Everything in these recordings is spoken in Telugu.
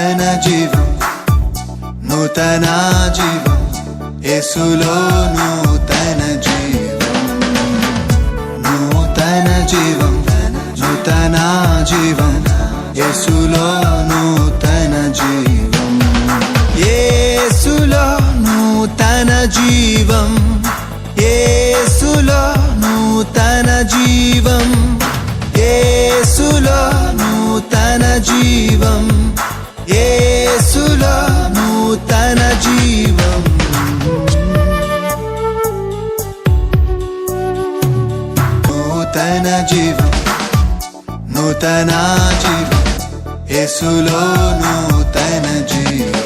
నూతన జీవం, నూతన జీవం, యేసులో నూతన జీవం, నూతన జీవం, నూతన జీవం, యేసులో నూతన జీవం, యేసులో నూతన జీవం, యేసులో నూతన జీవం, యేసులో నూతన జీవం, యేసులో నూతన జీవం, నూతన జీవం, నూతన జీవం, యేసులో నూతన జీవం.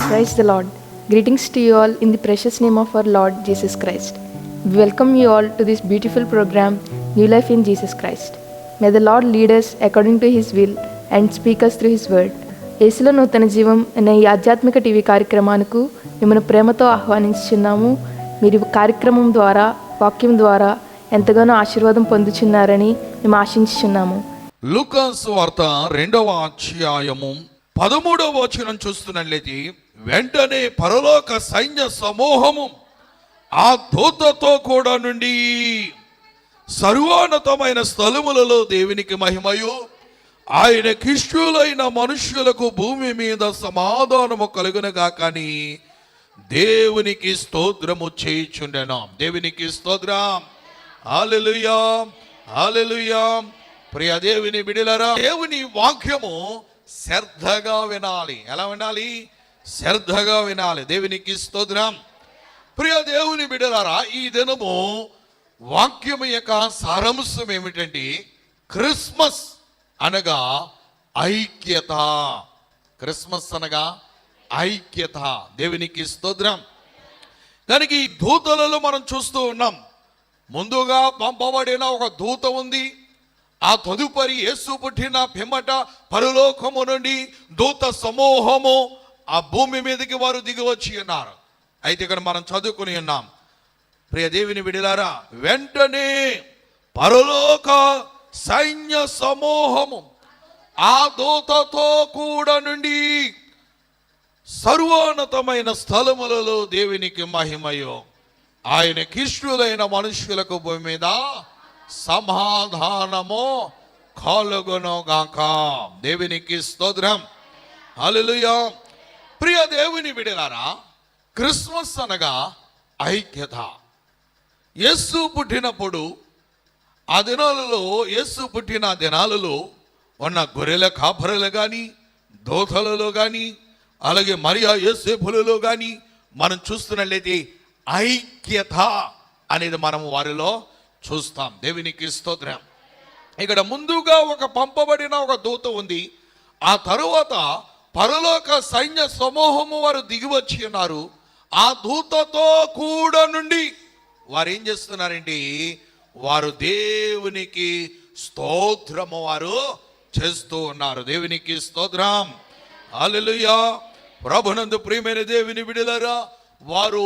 Praise the Lord. Greetings to you all in the precious name of our Lord Jesus Christ. We welcome you all to this beautiful program, New Life in Jesus Christ. May the Lord lead us according to His will and speak us through His word. యేసులో నూతన జీవం అనే ఈ ఆధ్యాత్మిక టీవీ కార్యక్రమానికి మిమ్మల్ని ప్రేమతో ఆహ్వానించుచున్నాము. మీరు కార్యక్రమం ద్వారా, వాక్యం ద్వారా ఎంతగానో ఆశీర్వాదం పొందుచున్నారని మేము ఆశించుచున్నాము. లూకా సువార్త 2వ అధ్యాయము 13వ వచనం చూస్తున్నట్లయితే, వెంటనే పరలోక సైన్య సమూహము ఆ దూతతో కూడా నుండి సర్వోన్నతమైన స్థలములలో దేవునికి మహిమయు, ఆయన కిష్టులైన మనుష్యులకు భూమి మీద సమాధానము కలుగునగా కానీ దేవునికి స్తోత్రము చేయుచుండెను. దేవునికి స్తోత్రం. హల్లెలూయా, హల్లెలూయా. ప్రియ దేవుని బిడ్డలారా, దేవుని వాక్యము శ్రద్ధగా వినాలి. ఎలా వినాలి? శ్రద్ధగా వినాలి. దేవునికి స్తోత్రం. ప్రియ దేవుని బిడ్డలారా, ఈ దినము వాక్యము యొక్క సారాంశం ఏమిటంటే, క్రిస్మస్ అనగా ఐక్యత. క్రిస్మస్ అనగా ఐక్యత. దేవునికి స్తోత్రం. దానికి ఈ దూతలలో మనం చూస్తూ ఉన్నాం. ముందుగా పంపబడిన ఒక దూత ఉంది. ఆ తదుపరి యేసు పుట్టిన పిమ్మట పరలోకము నుండి దూత సమూహము ఆ భూమి మీదకి వారు దిగి వచ్చి ఉన్నారు. అయితే ఇక్కడ మనం చదువుకుని ఉన్నాం, ప్రియ దేవుని బిడ్డలారా, వెంటనే పరలోక సైన్య సమూహము ఆ దూతతో కూడా నుండి సర్వోన్నతమైన స్థలములలో దేవునికి మహిమయో, ఆయన కిష్టులైన మనుష్యులకు భూమి మీద సమాధానము కలుగునుగాక. దేవునికి స్తోత్రం. హల్లెలూయా. ప్రియ దేవుని బిడ్డలారా, క్రిస్మస్ అనగా ఐక్యత. యేసు పుట్టినప్పుడు ఆ దినాలలో, యేసు పుట్టిన దినాలలో ఉన్న గొర్రెల కాపరులు కానీ, దూతలలో కానీ, అలాగే మరియా యోసేపులలో కానీ మనం చూస్తున్నట్లయితే ఐక్యత అనేది మనం వారిలో చూస్తాం. దేవునికి స్తోత్రం. ఇక్కడ ముందుగా ఒక పంపబడిన ఒక దూత ఉంది. ఆ తరువాత పరలోక సైన్య సమూహము వారు దిగి వచ్చి ఉన్నారు. ఆ దూతతో కూడా నుండి వారు ఏం చేస్తున్నారంటే, వారు దేవునికి స్తోత్రము వారు చేస్తూ ఉన్నారు. దేవునికి స్తోత్రం. హల్లెలూయా. ప్రభునందు ప్రియమైన దేవుని బిడ్డలారా, వారు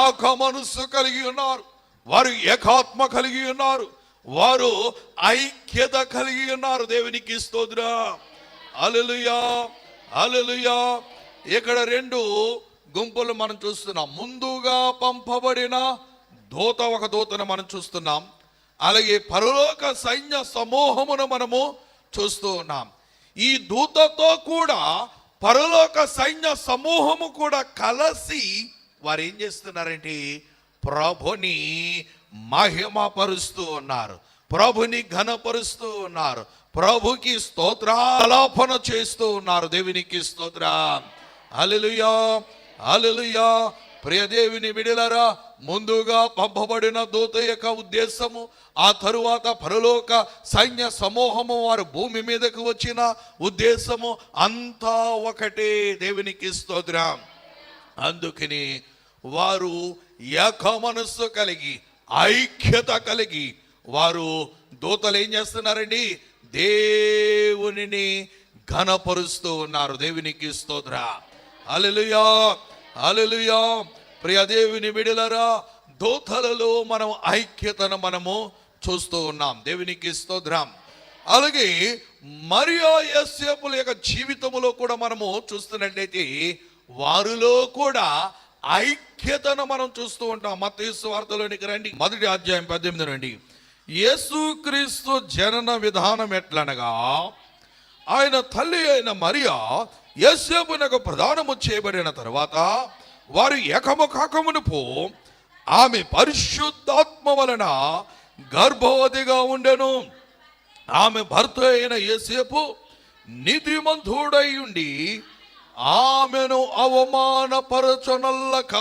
ఏక మనస్సు కలిగి ఉన్నారు, వారు ఏకాత్మ కలిగి ఉన్నారు, వారు ఐక్యత కలిగి ఉన్నారు. దేవునికి స్తోత్రం. హల్లెలూయా, హల్లెలూయా. ఇక్కడ 2 గుంపులు మనం చూస్తున్నాం. ముందుగా పంపబడిన దూత, ఒక దూతను మనం చూస్తున్నాం. అలాగే పరలోక సైన్య సమూహమును మనము చూస్తూ ఉన్నాం. ఈ దూతతో కూడా పరలోక సైన్య సమూహము కూడా కలిసి వారు ఏం చేస్తున్నారంటే, ప్రభుని మహిమపరుస్తూ ఉన్నారు, ప్రభుని ఘనపరుస్తూ ఉన్నారు, ప్రభుకి స్తోత్రాలాపన చేస్తూ ఉన్నారు. దేవునికి స్తోత్రం. హల్లెలూయా, హల్లెలూయా. ప్రియ దేవుని బిడ్డలారా, ముందుగా పంపబడిన దూత యొక్క ఉద్దేశము, ఆ తరువాత పరలోక సైన్య సమూహము వారు భూమి మీదకు వచ్చిన ఉద్దేశము అంతా ఒకటే. దేవునికి స్తోత్రం. అందుకని వారు ఏక మనస్సు కలిగి, ఐక్యత కలిగి, వారు దూతలు ఏం చేస్తున్నారండి, దేవునిని ఘనపరుస్తూ ఉన్నారు. దేవునికి స్తోత్రం. హల్లెలూయా, హల్లెలూయా. ప్రియ దేవుని బిడ్డలారా, దూతలలో మనం ఐక్యతను మనము చూస్తూ ఉన్నాం. దేవునికి స్తోత్రం. అలాగే మరియా యోసేపుల యొక్క జీవితంలో కూడా మనము చూస్తున్నట్లయితే వారిలో కూడా ఐక్యతను మనం చూస్తూ ఉంటాం. మత్తయి సువార్తలోనికి రండి, 1వ అధ్యాయం 18 రండి. యేసుక్రీస్తు జనన విధానం ఎట్లనగా, ఆయన తల్లి అయిన మరియా యోసేపునకు ప్రదానము చేయబడిన తర్వాత వారు ఏకము కాకమునుపు ఆమె పరిశుద్ధాత్మ వలన గర్భవతిగా ఉండెను. ఆమె భర్త అయిన యోసేపు నీతిమంతుడై ఉండి ఆమెను అవమానపరచనల్లక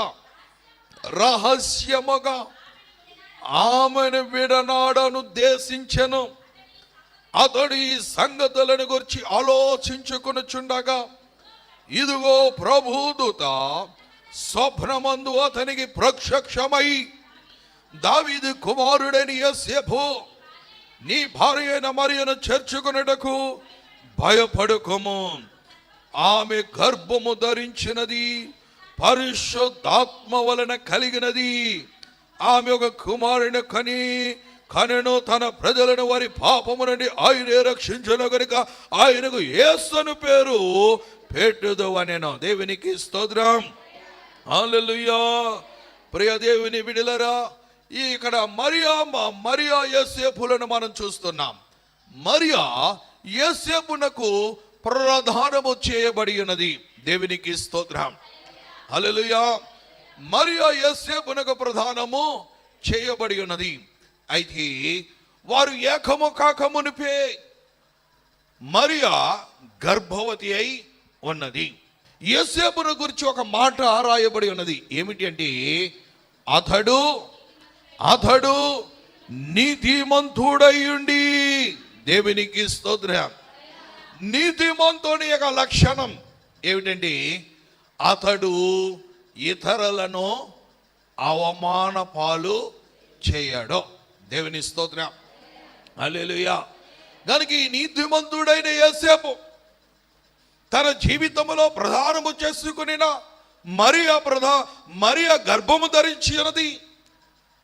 రహస్యముగా ఆమెను విడనాడనుద్దేశించెను. అతడు ఈ సంగతులను గురించి ఆలోచించుకొనుచుండగా ఇదిగో ప్రభుదూత స్వప్నమందు అతనికి ప్రత్యక్షమై, దావీదు కుమారుడైన యోసేపు, నీ భార్య అయిన మరియను చేర్చుకొనుటకు భయపడకుము. ఆమె గర్భము ధరించినది పరిశుద్ధాత్మ వలన కలిగినది. ఆమె ఒక కుమారుని కనెను. తన ప్రజలను వారి పాపము నుండి ఆయనే రక్షించును గనుక ఆయనకు యేసు అను పేరు పెట్టుదు అనెను. దేవునికి స్తోత్రం. హల్లెలూయా. ప్రియ దేవుని బిడ్డలారా, ఇక్కడ మరియా యోసేపులను మనం చూస్తున్నాం. మరియా యోసేపునకు ప్రదానము చేయబడి ఉన్నది. దేవునికి స్తోత్రం. హల్లెలూయా. మరియా యోసేపునకు ప్రదానము చేయబడి ఉన్నది. అయితే వారు ఏకము కాకమునిపే మరియా గర్భవతి అయి ఉన్నది. యోసేపును గురించి ఒక మాట రాయబడి ఉన్నది. ఏమిటి అంటే, అతడు నీతిమంతుడయుండి. దేవునికి స్తోత్రం. నీతిమంతుని యొక్క లక్షణం ఏమిటంటే, అతడు ఇతరులను అవమాన పాలు చేయడు. దేవుని స్తోత్రం. హల్లెలూయా. దానికి నీతిమంతుడైన యోసేపు తన జీవితంలో ప్రధానము చేసుకునిన మరియా గర్భము ధరించి ఉన్నది.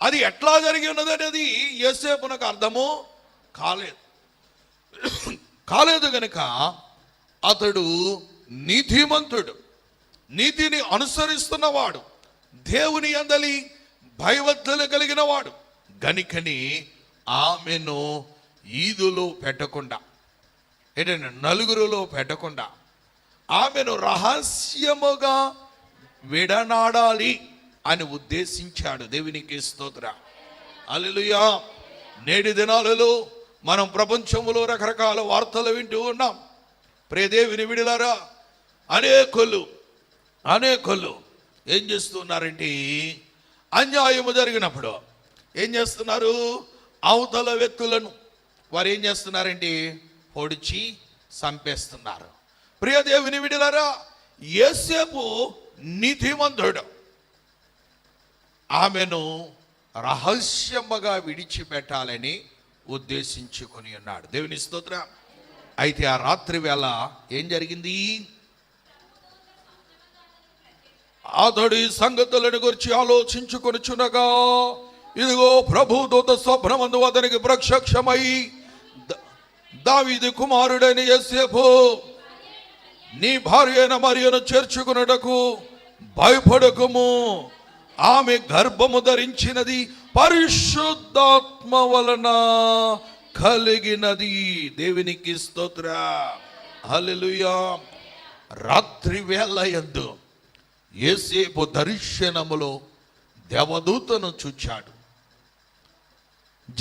అది ఎట్లా జరిగి ఉన్నది అనేది యోసేపునకు అర్థము కాలేదు గనుక అతడు నీతిమంతుడు, నీతిని అనుసరిస్తున్నవాడు, దేవుని యందలి భయభక్తులు కలిగిన వాడు గనుకని ఆమెను ఈదులో పెట్టకుండా, ఏంటంటే నలుగురులో పెట్టకుండా ఆమెను రహస్యముగా విడనాడాలి అని ఉద్దేశించాడు. దేవునికి స్తోత్రం. హల్లెలూయా. నేటి దినాలలో మనం ప్రపంచంలో రకరకాల వార్తలు వింటూ ఉన్నాం. ప్రియ దేవుని బిడ్డలారా, అనేకులు ఏం చేస్తున్నారంటే, అన్యాయము జరిగినప్పుడు ఏం చేస్తున్నారు, అవతల వ్యక్తులను వారు ఏం చేస్తున్నారంటే పొడిచి చంపేస్తున్నారు. ప్రియ దేవుని బిడ్డలారా, యోసేపు నీతిమంతుడు. ఆమెను రహస్యముగా విడిచిపెట్టాలని ఉద్దేశించుకొని ఉన్నాడు. దేవుని స్తోత్రం. అయితే ఆ రాత్రి వేళ ఏం జరిగింది, అతడు ఈ సంగతులను గురించి ఆలోచించుకొనుచునగా ఇదిగో ప్రభుదూత స్వప్నమందు అతనికి ప్రత్యక్షమై, దావీదు కుమారుడైన యోసేపు, నీ భార్య అయిన మరియను చేర్చుకొనుటకు భయపడకుము. ఆమె గర్భము ధరించినది పరిశుద్ధాత్మ వలన కలిగినది. దేవునికి స్తోత్రం. హల్లెలూయా. రాత్రి వేళ యందు యోసేపు దర్శనములో దేవదూతను చూచాడు.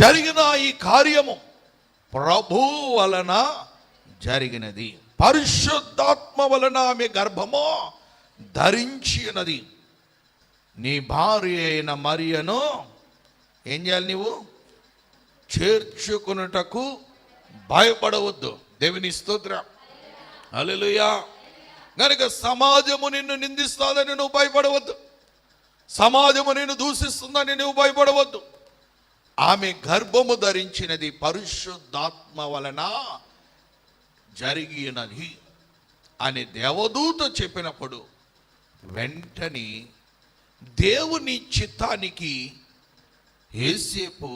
జరిగిన ఈ కార్యము ప్రభు వలన జరిగినది. పరిశుద్ధాత్మ వలన ఆమె గర్భము ధరించినది. నీ భార్య అయిన మరియను ఏం చేయాలి, నీవు చేర్చుకున్నటకు భయపడవద్దు. దేవుని స్తోత్రం. హల్లెలూయా. కనుక సమాజము నిన్ను నిందిస్తుందని నువ్వు భయపడవద్దు. సమాజము నిన్ను దూషిస్తుందని నువ్వు భయపడవద్దు. ఆమె గర్భము ధరించినది పరిశుద్ధాత్మ వలన జరిగినది అని దేవదూత చెప్పినప్పుడు వెంటనే దేవుని చిత్తానికి యోసేపు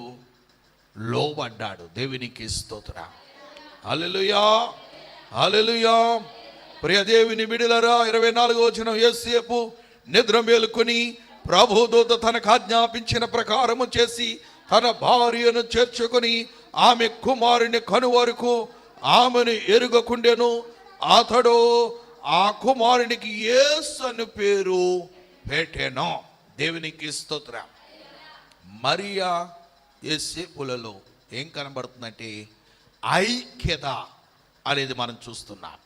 లోబడ్డాడు. దేవునికి స్తోత్రం. హల్లెలూయా, హల్లెలూయా. ప్రియ దేవుని బిడ్డలారా, 24వ వచనం, యోసేపు నిద్ర మేలుకొని ప్రభుదూత తనకు ఆజ్ఞాపించిన ప్రకారము చేసి తన భార్యను చేర్చుకొని ఆమె కుమారుని కనువరకు ఆమెను ఎరుగకుండెను. అతడు ఆ కుమారునికి యేసు అని పేరు పెట్టెను. దేవునికి స్తోత్రం. మరియా యోసేపులలో ఏం కనబడుతుందంటే ఐక్యత అనేది మనం చూస్తున్నాం.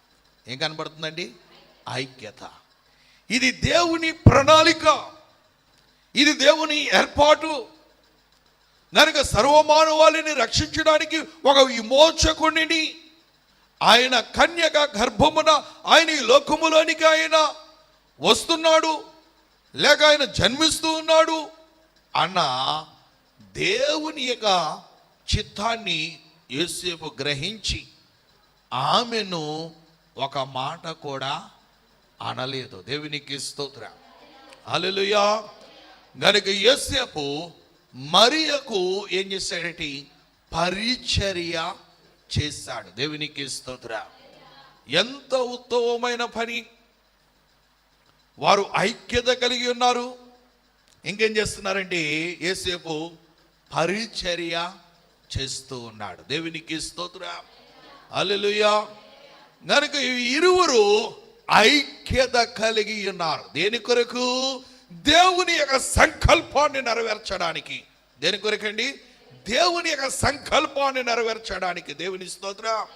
ఏం కనబడుతుందండి? ఐక్యత. ఇది దేవుని ప్రణాళిక, ఇది దేవుని ఏర్పాటు. కనుక సర్వమానవాళిని రక్షించడానికి ఒక విమోచకుడిని ఆయన కన్యక గర్భమున ఆయన ఈ లోకములోనికి ఆయన వస్తున్నాడు, లేక ఆయన జన్మిస్తూ ఉన్నాడు అన్న దేవుని యొక్క చిత్తాన్ని యోసేపు గ్రహించి ఆమెను ఒక మాట కూడా అనలేదు. దేవునికి స్తోత్రం. హల్లెలూయా. గనుక యోసేపు మరియకు ఏం చేశాడంటే పరిచర్య చేశాడు. దేవునికి స్తోత్రం. ఎంత ఉత్తమమైన పని! వారు ఐక్యత కలిగి ఉన్నారు. ఇంకేం చేస్తున్నారంటే యోసేపు పరిచర్య చేస్తూ ఉన్నాడు. దేవునికి స్తోత్రం. హల్లెలూయా. కనుక ఇరువురు ఐక్యత కలిగి ఉన్నారు. దేని కొరకు? దేవుని యొక్క సంకల్పాన్ని నెరవేర్చడానికి. దేని కొరకండి? దేవుని యొక్క సంకల్పాన్ని నెరవేర్చడానికి. దేవుని స్తోత్రం.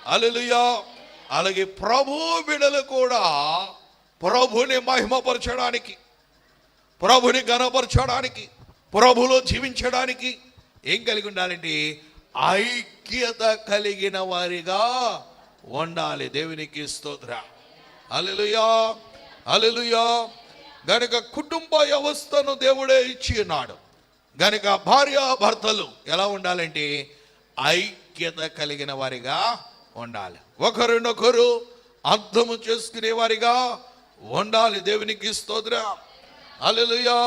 హల్లెలూయా. అలాగే ప్రభు బిడ్డలు కూడా ప్రభుని మహిమపరచడానికి, ప్రభుని ఘనపరచడానికి, ప్రభులో జీవించడానికి ఏం కలిగి ఉండాలంటే ఐక్యత కలిగిన వారిగా ఉండాలి. దేవునికి స్తోత్రం. హల్లెలూయా, హల్లెలూయా. గనుక కుటుంబ వ్యవస్థను దేవుడే ఇచ్చి ఉన్నాడు. గనుక భార్యాభర్తలు ఎలా ఉండాలంటే ఐక్యత కలిగిన వారిగా ఉండాలి. ఒకరినొకరు అర్థము చేసుకునే వారిగా ఉండాలి. దేవునికి స్తోత్రం. హల్లెలూయా,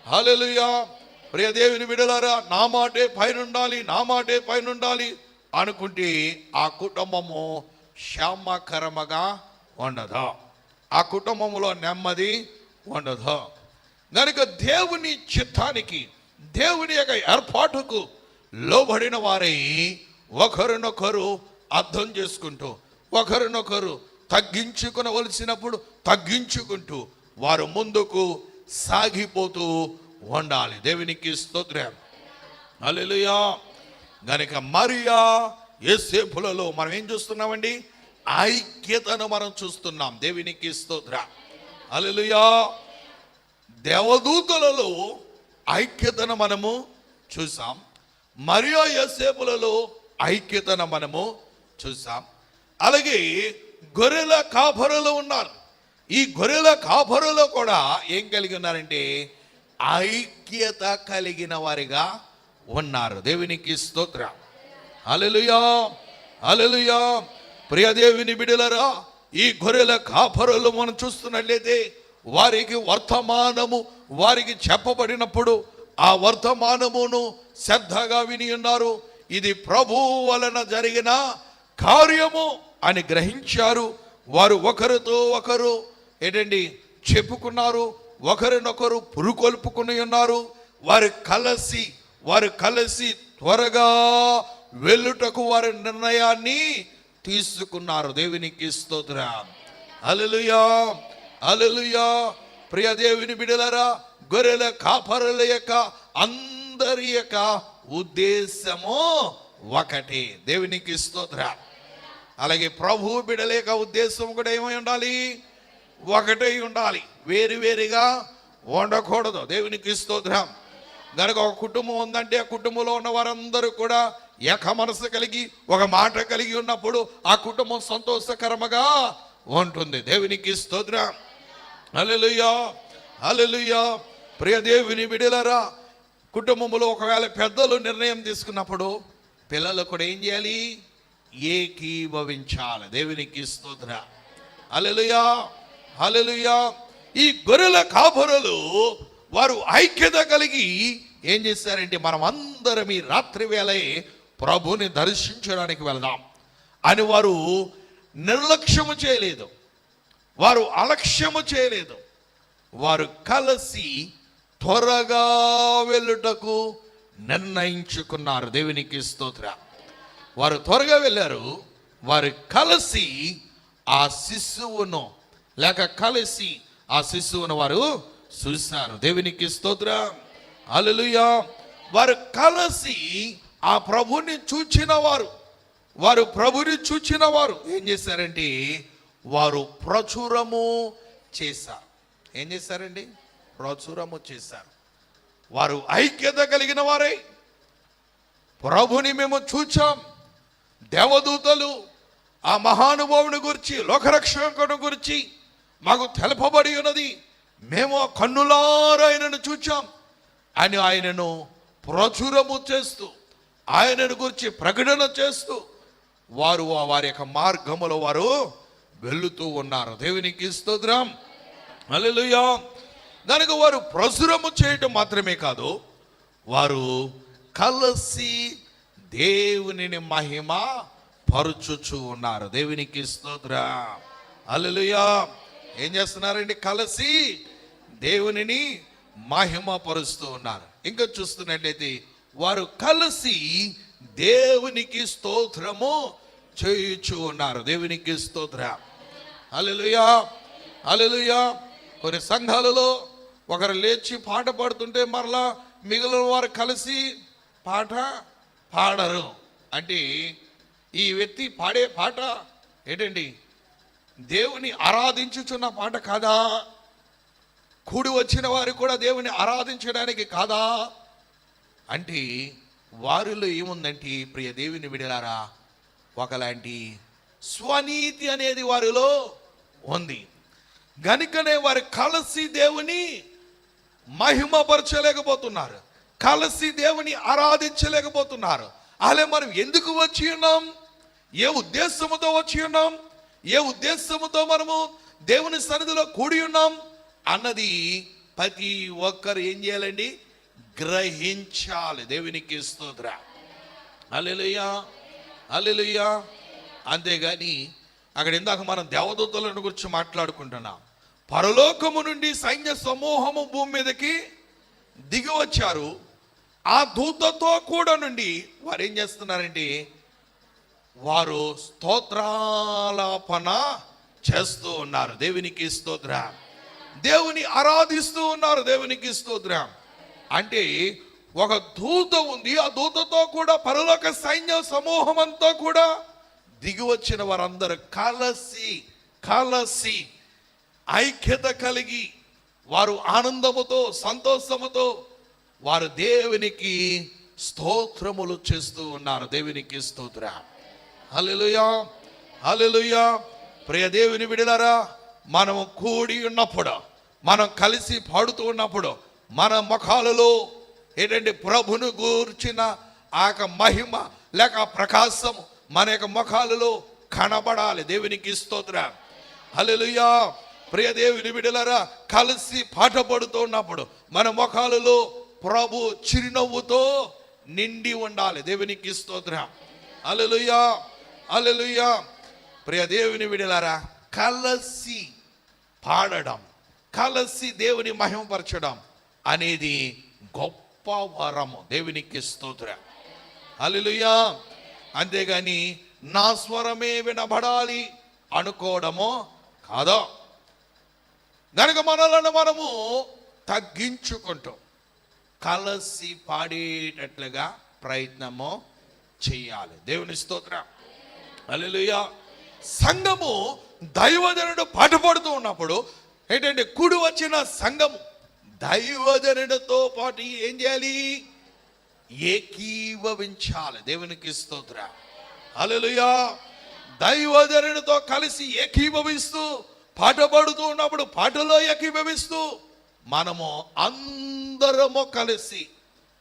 హల్లెలూయా. ప్రియ దేవుని బిడ్డలారా, నా మాటే పైన ఉండాలి, నా మాటే పైన ఉండాలి అనుకుంటే ఆ కుటుంబము క్షేమకరముగా ఉండదు, ఆ కుటుంబంలో నెమ్మది ఉండదు. కనుక దేవుని చిత్తానికి, దేవుని యొక్క ఏర్పాటుకు లోబడిన వారై ఒకరినొకరు అర్థం చేసుకుంటూ, ఒకరినొకరు తగ్గించుకునవలసినప్పుడు తగ్గించుకుంటూ వారు ముందుకు సాగిపోతూ ఉండాలి. దేవునికి స్తోత్రం. హల్లెలూయా. గనుక మరియా యోసేపులలో మనం ఏం చూస్తున్నామండి? ఐక్యతను మనం చూస్తున్నాం. దేవునికి స్తోత్రం. హల్లెలూయా. దేవదూతలలో ఐక్యతను మనము చూసాం. మరియా యోసేపులలో ఐక్యతను మనము చూసాం. అలాగే గొర్రెల కాపరులు ఉన్నారు. ఈ గొర్రెల కాపరులు కూడా ఏం కలిగి ఉన్నారంటే ఐక్యత కలిగిన వారిగా ఉన్నారు. దేవునికి స్తోత్రం. హల్లెలూయా, హల్లెలూయా. ప్రియ దేవుని బిడ్డలారా, ఈ గొర్రెల కాపరులు మనం చూస్తున్నట్లయితే వారికి వర్తమానము వారికి చెప్పబడినప్పుడు ఆ వర్తమానమును శ్రద్ధగా విని ఉన్నారు. ఇది ప్రభువు వలన జరిగిన కార్యము అని గ్రహించారు. వారు ఒకరితో ఒకరు ఏంటండి చెప్పుకున్నారు, ఒకరినొకరు పురుకొల్పుకుని ఉన్నారు. వారు కలిసి త్వరగా వెళ్ళుటకు వారి నిర్ణయాన్ని తీసుకున్నారు. దేవునికి స్తోత్రం. హల్లెలూయా, హల్లెలూయా. ప్రియ దేవుని బిడ్డలారా, గొర్రెల కాపరుల యొక్క అందరి యొక్క ఉద్దేశము ఒకటి. దేవునికి స్తోత్రం. అలాగే ప్రభు బిడ్డల యొక్క ఉద్దేశం కూడా ఏమై ఉండాలి? ఒకటై ఉండాలి, వేరువేరుగా ఉండకూడదు. దేవునికి స్తోత్రం. కనుక ఒక కుటుంబం ఉందంటే ఆ కుటుంబంలో ఉన్న వారందరూ కూడా ఏక మనసు కలిగి ఒక మాట కలిగి ఉన్నప్పుడు ఆ కుటుంబం సంతోషకరముగా ఉంటుంది. దేవునికి స్తోత్రం. హల్లెలూయా, హల్లెలూయా. ప్రియ దేవుని బిడ్డలారా, కుటుంబంలో ఒకవేళ పెద్దలు నిర్ణయం తీసుకున్నప్పుడు పిల్లలు కూడా ఏం చేయాలి? ఏకీభవించాలి. దేవునికి స్తోత్రం. హల్లెలూయా, హల్లెలూయా. ఈ గొర్రెల కాపరులు వారు ఐక్యత కలిగి ఏం చేశారంటే మనం అందరం ఈ రాత్రి వేళ ప్రభుని దర్శించడానికి వెళ్దాం, అని వారు నిర్లక్ష్యము చేయలేదు, వారు అలక్ష్యము చేయలేదు. వారు కలిసి త్వరగా వెళ్ళుటకు నిర్ణయించుకున్నారు. దేవునికి స్తోత్రం. వారు త్వరగా వెళ్ళారు. వారు కలిసి ఆ శిశువును కలిసి ఆ శిశువును వారు చూశారు. దేవునికి స్తోత్రం. హల్లెలూయా. వారు కలిసి ఆ ప్రభుని చూచిన వారు ఏం చేశారంటే వారు ప్రచురము చేశారు. ఏం చేశారండి? ప్రచురము చేశారు. వారు ఐక్యత కలిగిన వారై, ప్రభుని మేము చూచాం, దేవదూతలు ఆ మహానుభావుని గురించి, లోకరక్షకుని గురించి మాకు తెలపబడి ఉన్నది, మేము కన్నులారా ఆయనను చూచాం అని ఆయనను ప్రచురము చేస్తూ, ఆయనను గురించి ప్రకటన చేస్తూ వారు వారి యొక్క మార్గములో వారు వెళుతూ ఉన్నారు. దేవునికి స్తోత్రం. హల్లెలూయా. కనుక వారు ప్రచురము చేయటం మాత్రమే కాదు, వారు కలిసి దేవునిని మహిమ పరుచుచూ ఉన్నారు. దేవునికి స్తోత్రం. హల్లెలూయా. ఏం చేస్తున్నారండి? కలిసి దేవునిని మహిమ పరుస్తూ ఉన్నారు. ఇంకా చూస్తున్నట్లయితే వారు కలిసి దేవునికి స్తోత్రము చేయుచూ ఉన్నారు. దేవునికి స్తోత్రం. హల్లెలూయా. హల్లెలూయా. కొన్ని సంఘాలలో ఒకరు లేచి పాట పాడుతుంటే మరలా మిగిలిన వారు కలిసి పాట పాడరు. అంటే ఈ వ్యక్తి పాడే పాట ఏంటండి? దేవుని ఆరాధించుచున్న పాట కాదా? కూడి వచ్చిన వారు కూడా దేవుని ఆరాధించడానికి కాదా? అంటే వారిలో ఏముందంటే ప్రియ దేవుని విడలారా, ఒకలాంటి స్వనీతి అనేది వారిలో ఉంది. గనుకనే వారు కలిసి దేవుని మహిమపరచలేకపోతున్నారు, కలిసి దేవుని ఆరాధించలేకపోతున్నారు. అలా మనం ఎందుకు వచ్చి ఉన్నాం? ఏ ఉద్దేశముతో వచ్చి ఉన్నాం? ఏ ఉద్దేశముతో మనము దేవుని సన్నిధిలో కూడి ఉన్నాం అన్నది ప్రతి ఒక్కరు ఏం చేయాలండి? గ్రహించాలి. దేవునికి స్తోత్రం. హల్లెలూయా. హల్లెలూయా. అంతేగాని అక్కడ ఇందాక మనం దేవదూతలను గురించి మాట్లాడుకుంటున్నాం. పరలోకము నుండి సైన్య సమూహము భూమి మీదకి దిగి వచ్చారు. ఆ దూతతో కూడా నుండి వారు ఏం చేస్తున్నారంటే వారు స్తోత్రాలాపన చేస్తూ ఉన్నారు. దేవునికి స్తోత్రం. దేవుని ఆరాధిస్తూ ఉన్నారు. దేవునికి స్తోత్రం. అంటే ఒక దూత ఉంది, ఆ దూతతో కూడా పరలోక సైన్య సమూహం అంతా కూడా దిగి వచ్చిన వారందరూ కలిసి ఐక్యత కలిగి వారు ఆనందముతో సంతోషముతో వారు దేవునికి స్తోత్రములు చేస్తూ ఉన్నారు. దేవునికి స్తోత్రం. హల్లెలూయా. హల్లెలూయా. ప్రియ దేవుని బిడ్డలారా, మనము కూడి ఉన్నప్పుడు, మనం కలిసి పాడుతూ ఉన్నప్పుడు మన ముఖాలలో ఏంటంటే ప్రభును గూర్చిన ఆ మహిమ లేక ప్రకాశం మన యొక్క ముఖాలలో కనబడాలి. దేవునికి స్తోత్రం. హల్లెలూయా. ప్రియ దేవుని బిడ్డలారా, కలిసి పాట పాడుతూ ఉన్నప్పుడు మన ముఖాలలో ప్రభు చిరునవ్వుతో నిండి ఉండాలి. దేవునికి స్తోత్రం. హల్లెలూయా. హల్లెలూయా. ప్రియ దేవుని బిడ్డలారా, కలిసి పాడడం, కలిసి దేవుని మహిమపరచడం అనేది గొప్ప వరము. దేవునికి స్తోత్రం. హల్లెలూయా. అంతేగాని నా స్వరమే వినబడాలి అనుకోవడమో కాదో. కనుక మనలను మనము తగ్గించుకుంటూ కలిసి పాడేటట్లుగా ప్రయత్నము చేయాలి. దేవుని స్తోత్రం. హల్లెలూయా. సంఘము దైవజనుడు పాట పాడుతూ ఉన్నప్పుడు ఏంటంటే కూడి వచ్చిన సంఘము దైవజనుడితో పాటు ఏం చేయాలి? ఏకీభవించాలి. దేవునికి స్తోత్రం. హల్లెలూయా. దైవజనుడితో కలిసి ఏకీభవిస్తూ పాట పాడుతూ ఉన్నప్పుడు పాటలో ఏకీభవిస్తూ మనము అందరము కలిసి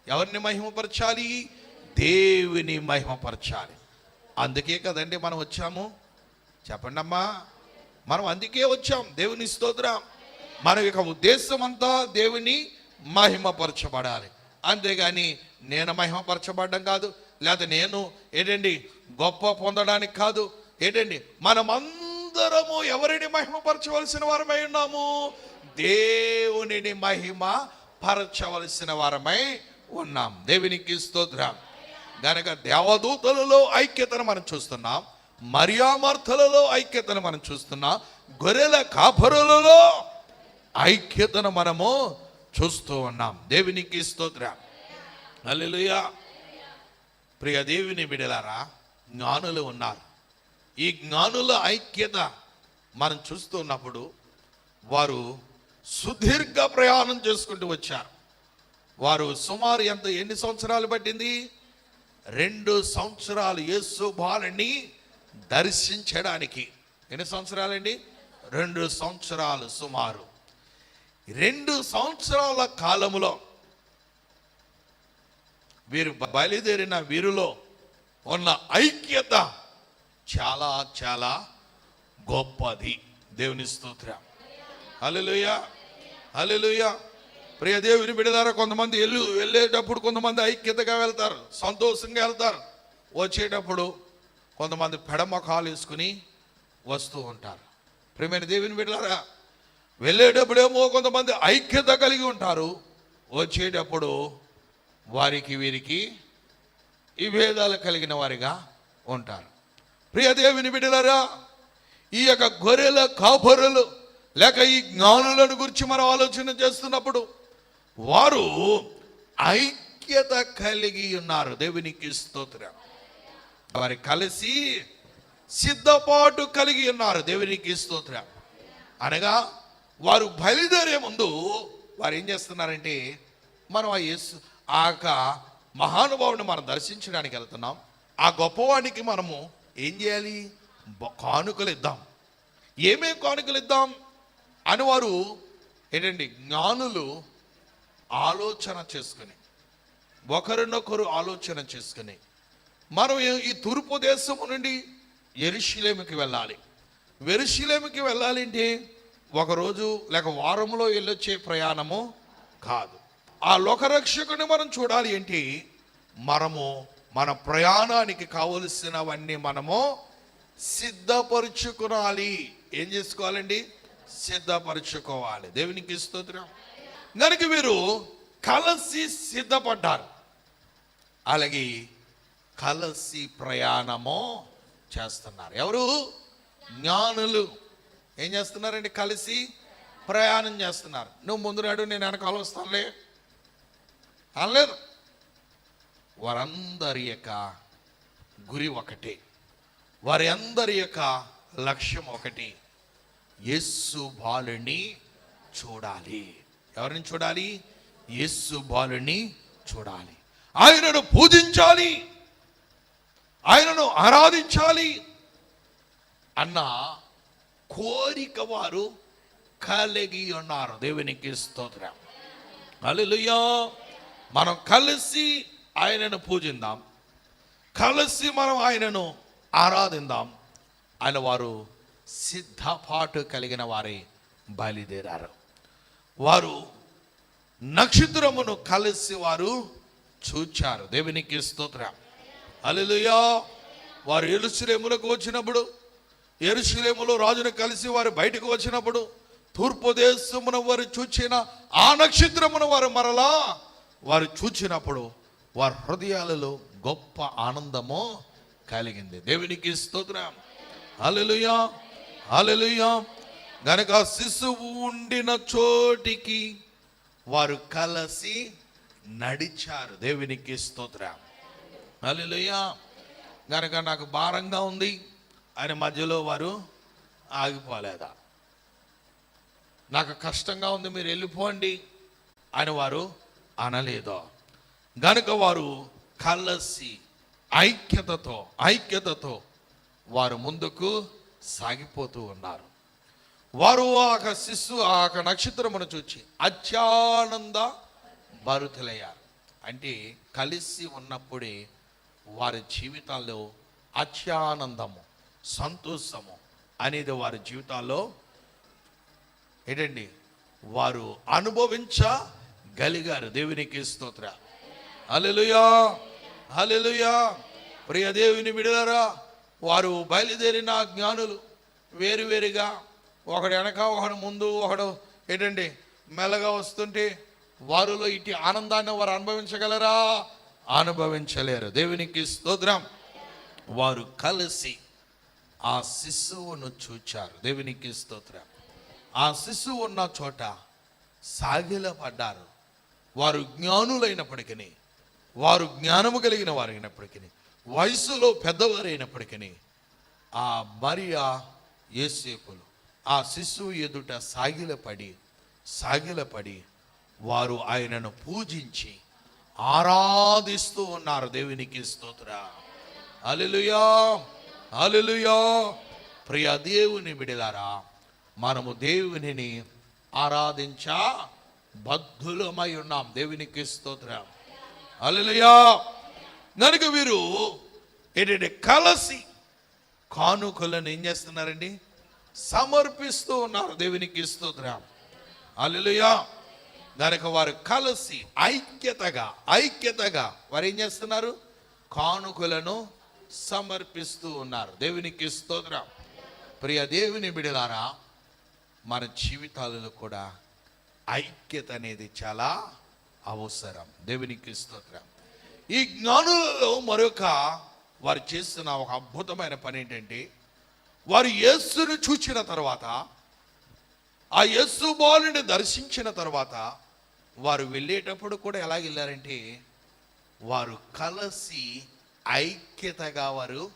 ఎవరిని మహిమపరచాలి? దేవుని మహిమపరచాలి. అందుకే కదండి మనం వచ్చాము. చెప్పండి అమ్మా, మనం అందుకే వచ్చాం. దేవుని స్తోత్రం. మన యొక్క ఉద్దేశం అంతా దేవుని మహిమపరచబడాలి. అంతేగాని నేను మహిమపరచబడడం కాదు, లేదా నేను ఏంటండి గొప్ప పొందడానికి కాదు, ఏంటండి, మనమందరము ఎవరిని మహిమపరచవలసిన వారమై ఉన్నాము? దేవునిని మహిమ పరచవలసిన వారమై ఉన్నాం. దేవునికి స్తోత్రం. గనక దేవదూతలలో ఐక్యతను మనం చూస్తున్నాం, మరియామార్తలలో ఐక్యతను మనం చూస్తున్నాం, గొర్రెల కాపరులలో ఐక్యతను మనము చూస్తూ ఉన్నాం. దేవునికి స్తోత్రం. హల్లెలూయా. ప్రియ దేవుని బిడ్డలారా, జ్ఞానులు ఉన్నారు. ఈ జ్ఞానుల ఐక్యత మనం చూస్తున్నప్పుడు వారు సుదీర్ఘ ప్రయాణం చేసుకుంటూ వచ్చారు. వారు సుమారు ఎన్ని సంవత్సరాలు పట్టింది? 2 సంవత్సరాలు యేసు బాలుని దర్శించడానికి. ఎన్ని సంవత్సరాలండి? 2 సంవత్సరాలు. సుమారు 2 సంవత్సరాల కాలములో వీరు బయలుదేరిన వీరిలో ఉన్న ఐక్యత చాలా చాలా గొప్పది. దేవుని స్తోత్రం. హల్లెలూయా, హల్లెలూయా. ప్రియ దేవుని బిడ్డలారా, కొంతమంది వెళ్ళేటప్పుడు కొంతమంది ఐక్యతగా వెళ్తారు, సంతోషంగా వెళ్తారు. వచ్చేటప్పుడు కొంతమంది పెడమొఖాలు వేసుకుని వస్తూ ఉంటారు. ప్రియమైన దేవుని బిడ్డలారా, వెళ్ళేటప్పుడేమో కొంతమంది ఐక్యత కలిగి ఉంటారు, వచ్చేటప్పుడు వారికి వీరికి ఈ భేదాలు కలిగిన వారిగా ఉంటారు. ప్రియ దేవుని బిడ్డలారా, ఈ యొక్క గొర్రెల కాపరులు లేక ఈ జ్ఞానులను గురించి మనం ఆలోచన చేస్తున్నప్పుడు వారు ఐక్యత కలిగి ఉన్నారు. దేవునికి స్తోత్రం. వారు కలిసి సిద్ధపాటు కలిగి ఉన్నారు. దేవునికి స్తోత్రం. అనగా వారు బయలుదేరే ముందు వారు ఏం చేస్తున్నారంటే, మనం ఆ మహానుభావుని మనం దర్శించడానికి వెళ్తున్నాం. ఆ గొప్పవాడికి మనము ఏం చేయాలి? కానుకలు ఇద్దాం. ఏమేం కానుకలు ఇద్దాం అని వారు ఏంటండి, జ్ఞానులు ఆలోచన చేసుకుని, ఒకరినొకరు ఆలోచన చేసుకుని, మనం ఈ తూర్పు దేశము నుండి యెరూషలేముకి వెళ్ళాలి. యెరూషలేముకి వెళ్ళాలి అంటే ఒకరోజు లేక వారంలో వెళ్ళొచ్చే ప్రయాణము కాదు. ఆ లోకరక్షకుని మనం చూడాలి అంటే మనము మన ప్రయాణానికి కావలసినవన్నీ మనము సిద్ధపరుచుకోవాలి. ఏం చేసుకోవాలండి? సిద్ధపరుచుకోవాలి. దేవునికి స్తోత్రం. కనుక వీరు కలిసి సిద్ధపడ్డారు, అలాగే కలిసి ప్రయాణము చేస్తున్నారు. ఎవరు? జ్ఞానులు. ఏం చేస్తున్నారండి? కలిసి ప్రయాణం చేస్తున్నారు. నువ్వు ముందు నాడు, నేను వెనకాల వస్తానులే అనలేదు. వారందరి యొక్క గురి ఒకటే, వారి అందరి యొక్క లక్ష్యం ఒకటి. యేసు బాలుని చూడాలి. ఎవరిని చూడాలి? యేసు బాలుని చూడాలి. ఆయనను పూజించాలి, ఆయనను ఆరాధించాలి అన్న కోరిక వారు కలిగి ఉన్నారు. దేవునికి స్తోత్రం. హల్లెలూయా. మనం కలిసి ఆయనను పూజిద్దాం, కలిసి మనం ఆయనను ఆరాధిద్దాం అని వారు సిద్ధపాటు కలిగిన వారే బయలుదేరారు. వారు నక్షత్రమును కలిసి వారు చూచారు. దేవునికి స్తోత్రం. హల్లెలూయా. వారు యెరూషలేములకు వచ్చినప్పుడు, యెరూషలేములో రాజును కలిసి వారు బయటకు వచ్చినప్పుడు, తూర్పు దేశమున వారు చూచిన ఆ నక్షత్రమును మరలా వారు చూచినప్పుడు వారి హృదయాలలో గొప్ప ఆనందము కలిగింది. దేవునికి స్తోత్రం. హల్లెలూయా, హల్లెలూయా. గనక శిశువు ఉండిన చోటికి వారు కలిసి నడిచారు. దేవునికి స్తోత్రం. హల్లెలూయా. గనక నాకు భారంగా ఉంది అని మధ్యలో వారు ఆగిపోలేదా? నాకు కష్టంగా ఉంది, మీరు వెళ్ళిపోండి అని వారు అనలేదో? గనుక వారు కలిసి ఐక్యతతో వారు ముందుకు సాగిపోతూ ఉన్నారు. వారు ఆ నక్షత్రమును చూచి అత్యానంద భరితులయ్యారు. అంటే కలిసి ఉన్నప్పుడే వారి జీవితాల్లో అత్యానందము, సంతోషము అనేది వారి జీవితాల్లో ఏంటండి, వారు అనుభవించగలిగారు. దేవునికి స్తోత్రం. హల్లెలూయా, హల్లెలూయా. ప్రియ దేవుని బిడ్డలారా, వారు బయలుదేరిన జ్ఞానులు వేరువేరుగా, ఒకడు వెనక, ఒకడు ముందు, ఒకడు ఏంటండి మెల్లగా వస్తుంటే వారిలో ఇటు ఆనందాన్ని వారు అనుభవించగలరా? అనుభవించలేరు. దేవునికి స్తోత్రం. వారు కలిసి ఆ శిశువును చూచారు. దేవునికి స్తోత్రం. ఆ శిశువు ఉన్న చోట సాగిలపడ్డారు. వారు జ్ఞానులైనప్పటికీ, వారు జ్ఞానము కలిగిన వారైనప్పటికీ, వయసులో పెద్దవారైనప్పటికీ, ఆ మరియా యోసేపులు ఆ శిశువు ఎదుట సాగిలపడి వారు ఆయనను పూజించి ఆరాధిస్తూ ఉన్నారు. దేవునికి స్తోత్రం. హల్లెలూయా, హల్లెలూయా. ప్రియ దేవుని బిడ్డలారా, మనము దేవునిని ఆరాధించ బద్ధులమై ఉన్నాం. దేవునికి స్తోత్రం. హల్లెలూయా. కనుక వీరు ఏంటంటే కలిసి కానుకలను ఏం చేస్తున్నారండి? సమర్పిస్తూ ఉన్నారు. దేవునికి స్తోత్రం. హల్లెలూయా. కనుక వారు కలిసి ఐక్యతగా వారు ఏం చేస్తున్నారు? కానుకలను సమర్పిస్తూ ఉన్నారు. దేవునికి స్తోత్రం. ప్రియ దేవుని బిడ్డలారా, మన జీవితాలలో కూడా ఐక్యత అనేది చాలా అవసరం. దేవునికి స్తోత్రం. ఈ జ్ఞానులలో మరొక వారు చేస్తున్న ఒక అద్భుతమైన పని ఏంటంటే, వారు యేసును చూచిన తర్వాత, ఆ యేసు బాలుని దర్శించిన తర్వాత వారు వెళ్ళేటప్పుడు కూడా ఎలా వెళ్ళారంటే, వారు కలిసి ఐక్యతగా వారు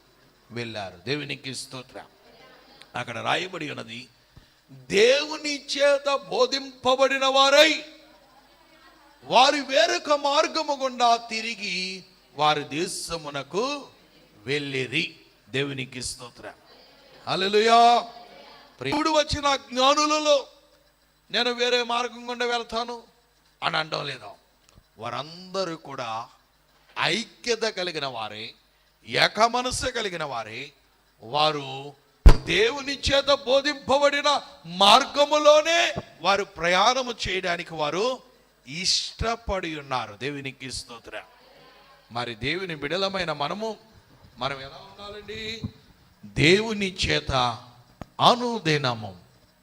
వెళ్ళారు. దేవునికి స్తోత్రం. అక్కడ రాయబడి ఉన్నది, దేవుని చేత బోధింపబడిన వారై వారు వేరొక మార్గము గుండా తిరిగి వారి దేశమునకు వెళ్ళిరి. దేవునికి స్తోత్రం. హల్లెలూయా. ఇప్పుడు వచ్చిన జ్ఞానులలో నేను వేరే మార్గం గుండా వెళ్తాను అని అనడం లేదు. వారందరూ కూడా ఐక్యత కలిగిన వారే, ఏక మనస్సు కలిగిన వారే. వారు దేవుని చేత బోధింపబడిన మార్గములోనే వారు ప్రయాణము చేయడానికి వారు ఇష్టపడి ఉన్నారు. దేవునికి స్తోత్రం. మరి దేవుని బిడలమైన మనం ఎలా ఉండాలండి? దేవుని చేత అనుదినము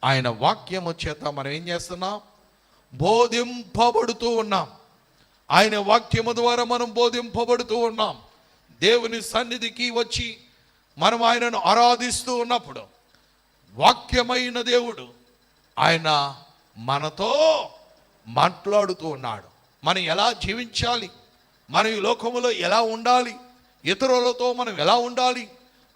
ఆయన వాక్యము చేత మనం ఏం చేస్తున్నాం? బోధింపబడుతూ ఉన్నాం. ఆయన వాక్యము ద్వారా మనం బోధింపబడుతూ ఉన్నాం. దేవుని సన్నిధికి వచ్చి మనం ఆయనను ఆరాధిస్తూ ఉన్నప్పుడు వాక్యమైన దేవుడు ఆయన మనతో మాట్లాడుతూ ఉన్నాడు. మనం ఎలా జీవించాలి, మనం ఈ లోకములో ఎలా ఉండాలి, ఇతరులతో మనం ఎలా ఉండాలి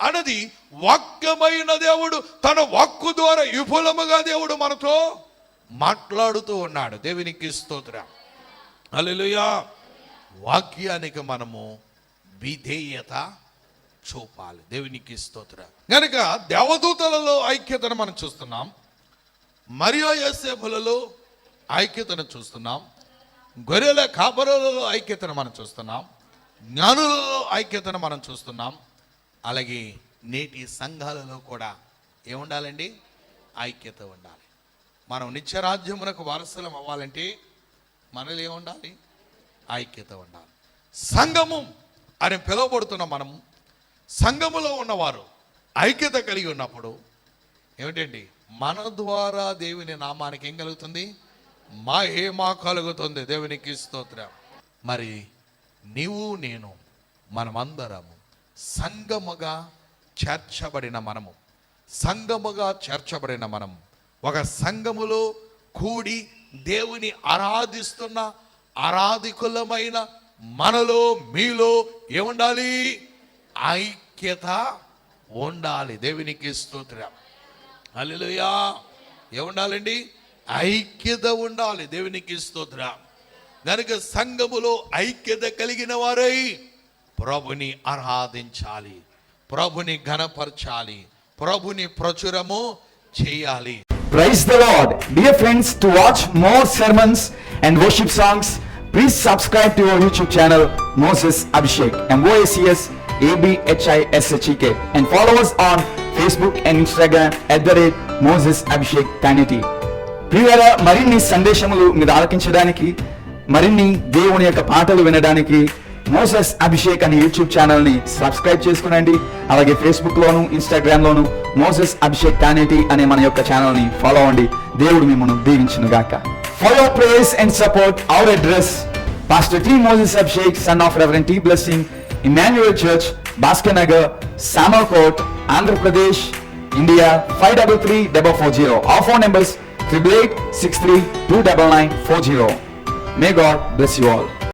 అన్నది వాక్యమైన దేవుడు తన వాక్కు ద్వారా విపులముగా దేవుడు మనతో మాట్లాడుతూ ఉన్నాడు. దేవునికి స్తోత్రం. హల్లెలూయా. వాక్యానికి మనము విధేయత చూపాలి. దేవునికి స్తోత్రం. కనుక దేవదూతలలో ఐక్యతను మనం చూస్తున్నాం, మరియా యోసేపులలో ఐక్యతను చూస్తున్నాం, గొర్రెల కాపరులలో ఐక్యతను మనం చూస్తున్నాం, జ్ఞానులలో ఐక్యతను మనం చూస్తున్నాం. అలాగే నేటి సంఘాలలో కూడా ఏముండాలండి? ఐక్యత ఉండాలి. మనం నిత్యరాజ్యమునకు వారసులం అవ్వాలంటే మనలో ఏముండాలి? ఐక్యత ఉండాలి. సంఘము అని పిలువబడుతున్న మనము, సంఘములో ఉన్నవారు ఐక్యత కలిగి ఉన్నప్పుడు ఏమిటండి? మన ద్వారా దేవుని నామానికి ఏం కలుగుతుంది? మహిమ కలుగుతుంది. దేవునికి స్తోత్రం. మరి నీవు నేను మనమందరము సంఘముగా చేర్చబడిన మనము ఒక సంఘములో కూడి దేవుని ఆరాధిస్తున్న ఆరాధికులమైన మనలో మీలో ఏముండాలి? ఐక్యత ఉండాలి. దేవునికి స్తోత్రం. హల్లెలూయా. ఏముండాలండి? ఐక్యత ఉండాలి. దేవునికి స్తోత్రం. కనుక సంఘములో ఐక్యత కలిగిన వారై ప్రభుని ఆరాధించాలి, ప్రభుని ఘనపరచాలి, ప్రభుని ప్రచురము చేయాలి. Praise the Lord. Dear friends, to watch more sermons and worship songs, please subscribe to our YouTube channel Moses Abhishek, MOSES ABHISHEK, and follow us on Facebook and Instagram @Moses Abhishek Tanity. ప్రియులారా, మరిన్ని సందేశములు మీరు ఆలకించడానికి, మరిన్ని దేవుని యొక్క పాటలు వినడానికి మోసెస్ అభిషేక్ అనే యూట్యూబ్ ఛానల్ ని సబ్స్క్రైబ్ చేసుకునండి. అలాగే ఫేస్బుక్ లోను, ఇన్స్టాగ్రామ్ లోను మోసెస్ అభిషేక్ కానేటి అనే మన యొక్క ఛానల్ ని ఫాలో అవ్వండి. దేవుడు మిమ్మల్ని దీవించును గాక. For your prayers and support our address Pastor T. Moses Abhishek, son of Reverend T. Blessing, Emmanuel Church, Bhaskar Nagar, Samalkot, Andhra Pradesh, India 533440. Our phone numbers 8883 29940. May God bless you all.